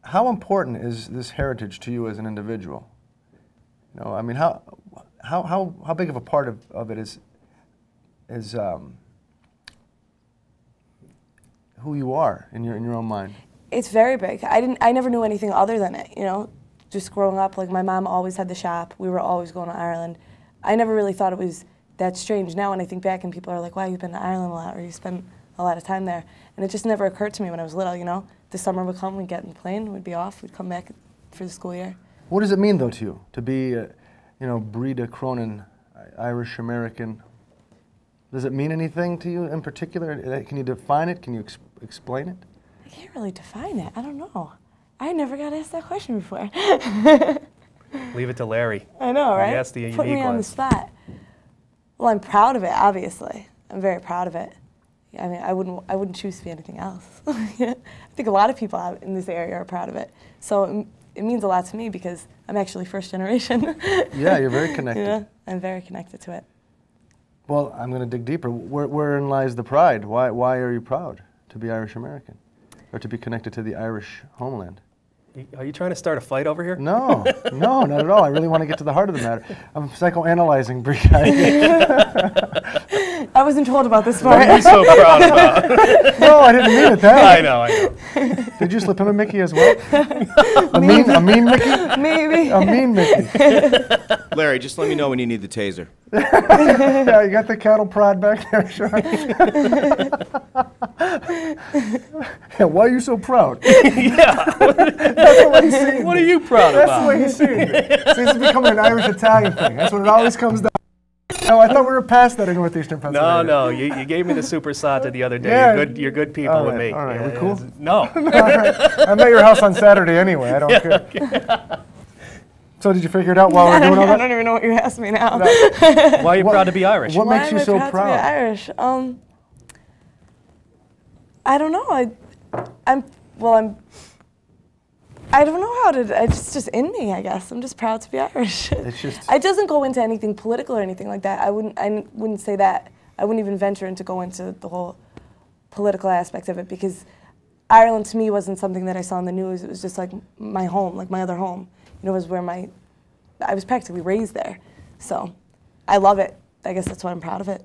how important is this heritage to you as an individual? You know, I mean, how big of a part of it is who you are in your own mind? It's very big. I never knew anything other than it, you know. Just growing up, like my mom always had the shop. We were always going to Ireland. I never really thought it was that strange. Now when I think back and people are like, wow, you've been to Ireland a lot, or you spent a lot of time there. And it just never occurred to me when I was little, you know. The summer would come, we'd get in the plane, we'd be off, we'd come back for the school year. What does it mean, though, to you, to be, you know, Breda Cronin, Irish American? Does it mean anything to you in particular? Can you define it? Can you explain it? I can't really define it. I don't know. I never got asked that question before. Leave it to Larry. I know, right? Yes, the Put me unique on the ones. spot. Well, I'm proud of it, obviously. I'm very proud of it. I mean, I wouldn't choose to be anything else. I think a lot of people out in this area are proud of it. So it means a lot to me because I'm actually first generation. Yeah, you're very connected. Yeah, I'm very connected to it. Well, I'm going to dig deeper. Wherein lies the pride? Why are you proud to be Irish American, or to be connected to the Irish homeland? Are you trying to start a fight over here? No, no, not at all. I really want to get to the heart of the matter. I'm psychoanalyzing Bree. I wasn't told about this What part. are you so proud about? No, I didn't mean it that. I know. Did you slip him a Mickey as well? a mean Mickey? Maybe. A mean Mickey. Larry, just let me know when you need the taser. Yeah, you got the cattle prod back there, Sean. Yeah, why are you so proud? Yeah. That's the way he's seeing What me. are you proud That's about? the way he's seeing me. So this is becoming an Irish-Italian thing. That's what it always comes down to. No, I thought we were past that in Northeastern Pennsylvania. No, you gave me the supersata the other day. Yeah. You're good people All with right, me. all right. Yeah, We cool? No. All right. I'm at your house on Saturday anyway. I don't care. So did you figure it out while we're doing all I that? don't even know what you're asking me now. Why are you What- proud to be Irish? what Why makes am you I so proud proud? to be Irish? I don't know. I don't know how to. It's just in me, I guess. I'm just proud to be Irish. It's just- It doesn't go into anything political or anything like that. I wouldn't say that. I wouldn't even venture into go into the whole political aspect of it because Ireland to me wasn't something that I saw in the news. It was just like my home, like my other home. You know, it was where I was practically raised there. So I love it. I guess that's why I'm proud of it.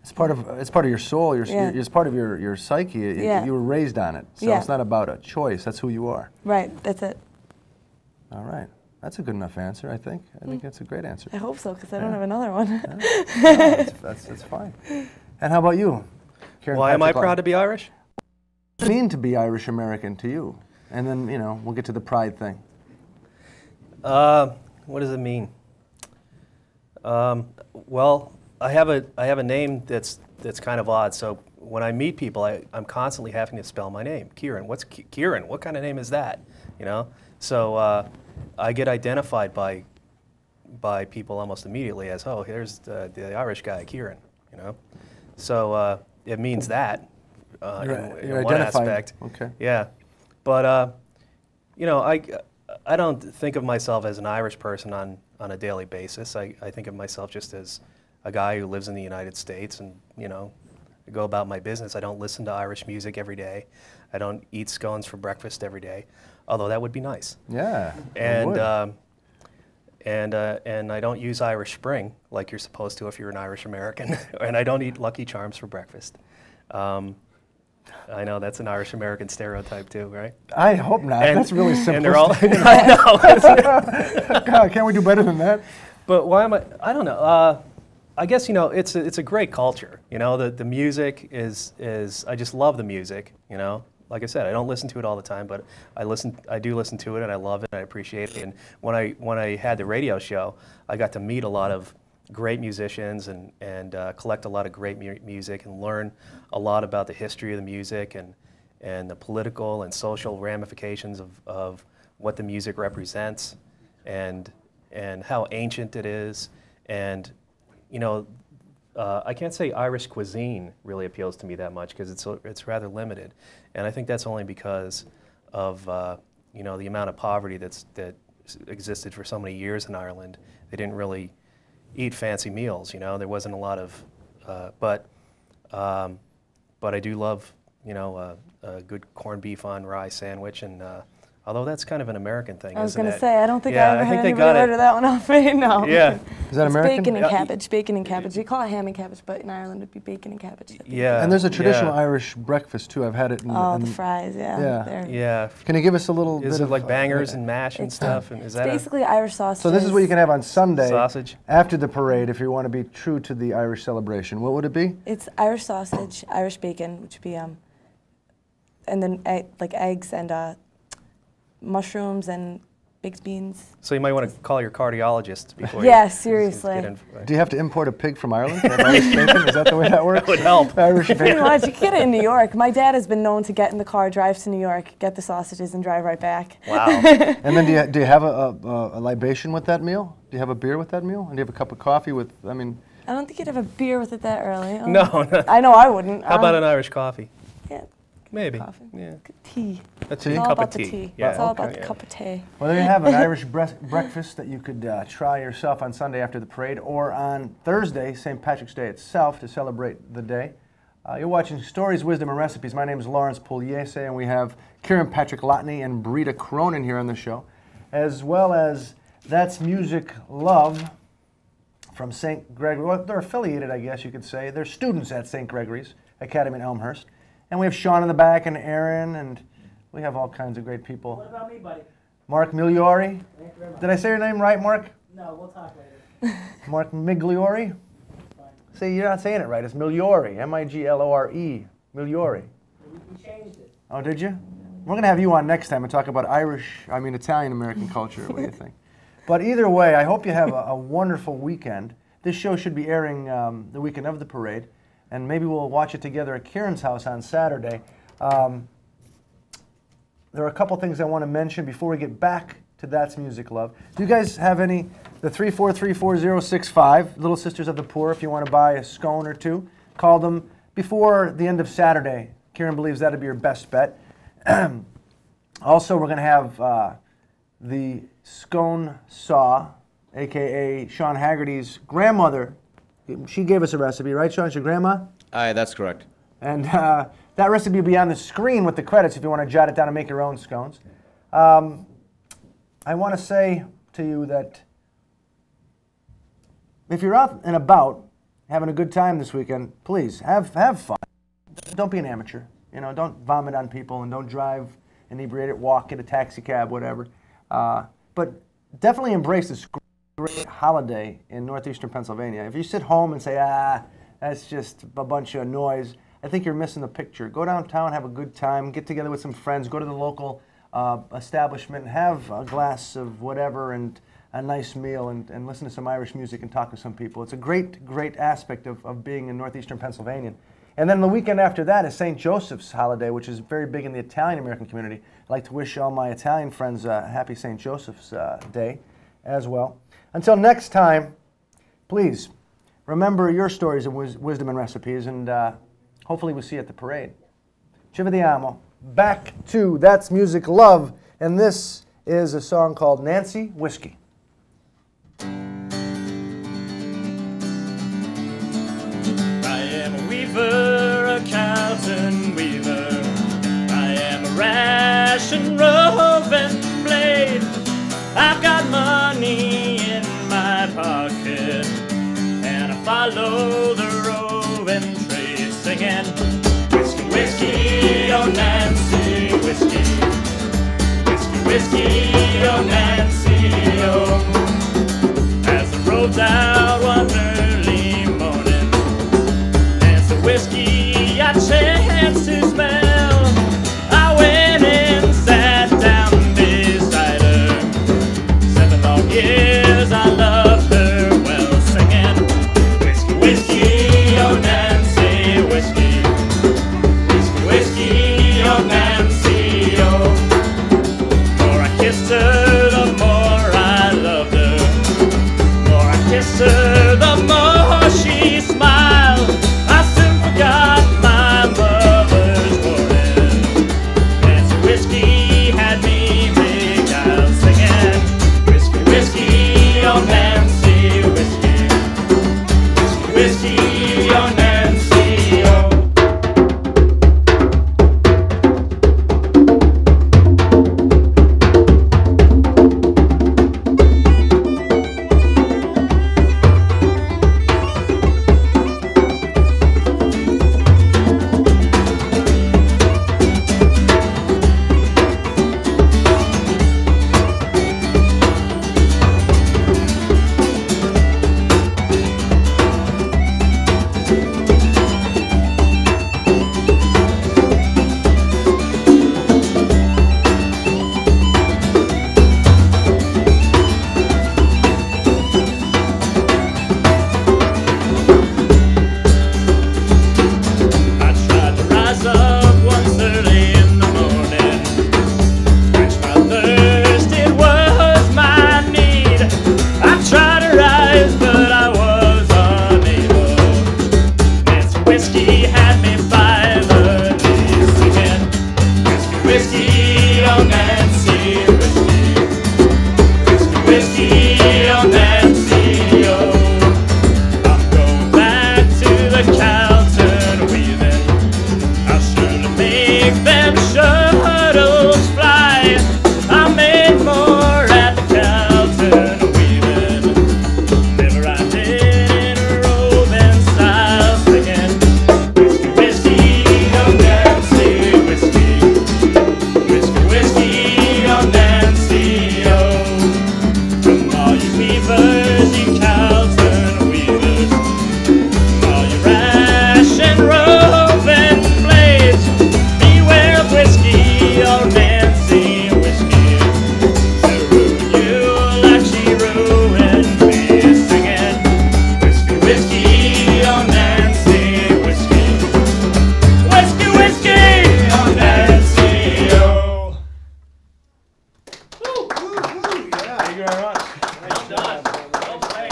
It's part of your soul. Yeah. It's part of your psyche. Yeah. You were raised on it, so Yeah. it's not about a choice. That's who you are. Right, that's it. All right, that's a good enough answer. I think that's a great answer. I hope so, because I don't have another one. No, that's fine. And how about you, Karen? Why am I Patrick proud to be Irish? What does it mean to be Irish American to you? And then we'll get to the pride thing. What does it mean? Well, I have a name that's kind of odd. So when I meet people, I'm constantly having to spell my name. Kieran. What's Kieran? What kind of name is that? You know. So I get identified by people almost immediately as, oh, here's the Irish guy, Kieran. You know. So it means that in one identified. aspect. Okay. Yeah, but I don't think of myself as an Irish person on a daily basis. I think of myself just as a guy who lives in the United States and, I go about my business. I don't listen to Irish music every day. I don't eat scones for breakfast every day, although that would be nice. Yeah. And it would. and I don't use Irish Spring like you're supposed to if you're an Irish American. And I don't eat Lucky Charms for breakfast. I know that's an Irish American stereotype too, right? I hope not. That's really simplistic. And they're all, I know. God, can't we do better than that? But why am I don't know. I guess, it's a great culture. The music is I just love the music, Like I said, I don't listen to it all the time, but I do listen to it and I love it and I appreciate it. And when I had the radio show, I got to meet a lot of great musicians and collect a lot of great music and learn a lot about the history of the music and the political and social ramifications of what the music represents and how ancient it is. And I can't say Irish cuisine really appeals to me that much because it's rather limited, and I think that's only because of the amount of poverty that existed for so many years in Ireland. They didn't really eat fancy meals. There wasn't a lot of, but I do love a good corned beef on rye sandwich and. Although that's kind of an American thing, I was isn't going it? to say, I don't think Yeah, I ever I think had they anybody got it. order that one off me. No. Yeah. Is that It's American? bacon and Yeah. cabbage. Bacon and cabbage. We call it ham and cabbage, but in Ireland it'd be bacon and cabbage. Yeah. And there's a traditional yeah. Irish breakfast too. I've had it. Oh, the fries, yeah. Yeah. They're- Yeah. Can you give us a little Is bit it of like bangers and mash and It's- stuff? And is It's that basically Irish sausage. So this is what you can have on Sunday sausage? after the parade if you want to be true to the Irish celebration. What would it be? It's Irish sausage, Irish bacon, which would be and then like eggs and mushrooms and baked beans. So you might want to call your cardiologist before. Yeah, you seriously. get in- Do you have to import a pig from Ireland to have Irish bacon? Is that the way that works? That would help. Irish Pretty bacon. much. You can get it in New York. My dad has been known to get in the car, drive to New York, get the sausages, and drive right back. Wow. And then do you have a libation with that meal? Do you have a beer with that meal? And do you have a cup of coffee with? I mean, I don't think you'd have a beer with it that early. Oh. No. I know I wouldn't. How about an Irish coffee? Yeah. Maybe. Coffee. Yeah. Good tea. A It's all cup about of the tea. tea. Yeah. It's all okay. about the cup of tea. Well, there you have an Irish breakfast that you could try yourself on Sunday after the parade, or on Thursday, St. Patrick's Day itself, to celebrate the day. You're watching Stories, Wisdom, and Recipes. My name is Lawrence Pugliese, and we have Kieran Patrick Lotney and Brita Cronin here on the show, as well as That's Music Love from St. Gregory. Well, they're affiliated, I guess you could say. They're students at St. Gregory's Academy in Elmhurst. And we have Sean in the back and Aaron, and we have all kinds of great people. What about me, buddy? Mark Migliori. Thank you very much. Did I say your name right, Mark? No, we'll talk later. Mark Migliori? Fine. See, you're not saying it right. It's Migliori. M-I-G-L-O-R-E. Migliori. We changed it. Oh, did you? We're going to have you on next time and talk about Italian-American culture. What do you think? But either way, I hope you have a wonderful weekend. This show should be airing the weekend of the parade, and maybe we'll watch it together at Kieran's house on Saturday. There are a couple things I want to mention before we get back to That's Music Love. Do you guys have any, the 3434065, Little Sisters of the Poor, if you want to buy a scone or two, call them before the end of Saturday. Kieran believes that'd be your best bet. Also, we're going to have the scone saw, a.k.a. Sean Haggerty's grandmother. She gave us a recipe, right, Sean? It's your grandma? Aye, that's correct. And that recipe will be on the screen with the credits if you want to jot it down and make your own scones. I want to say to you that if you're out and about having a good time this weekend, please have fun. Don't be an amateur. You know, don't vomit on people and don't drive inebriated, walk, get a taxi cab, whatever. But definitely embrace this great holiday in northeastern Pennsylvania. If you sit home and say, that's just a bunch of noise, I think you're missing the picture. Go downtown, have a good time, get together with some friends, go to the local establishment, have a glass of whatever and a nice meal and listen to some Irish music and talk to some people. It's a great, great aspect of being in northeastern Pennsylvania. And then the weekend after that is St. Joseph's holiday, which is very big in the Italian-American community. I'd like to wish all my Italian friends a happy St. Joseph's Day as well. Until next time, please remember your stories of wisdom and recipes, and hopefully we'll see you at the parade. Ci vediamo. Back to That's Music Love, and this is a song called Nancy Whiskey. I am a weaver, a Calton weaver. I am a rash and roving blade. I've got money in my pocket, and I follow the roving trade, singing whiskey, whiskey, oh Nancy, whiskey, whiskey, whiskey, oh Nancy, oh. As the road's out one early morning, there's the whiskey I chanced to smell. I went and sat down beside her. 7 long years I loved her well, singing whiskey, whiskey, oh Nancy, whiskey, whiskey, whiskey, oh Nancy, oh. For I kissed her, the more I loved her. For I kissed her, the more she smiled. I soon forgot my mother's warning. Nancy whiskey had me beguiled, singing whiskey, whiskey, oh Nancy, whiskey, whiskey, whiskey, oh Nancy, oh. very much. Well done. Well played.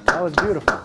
That was beautiful.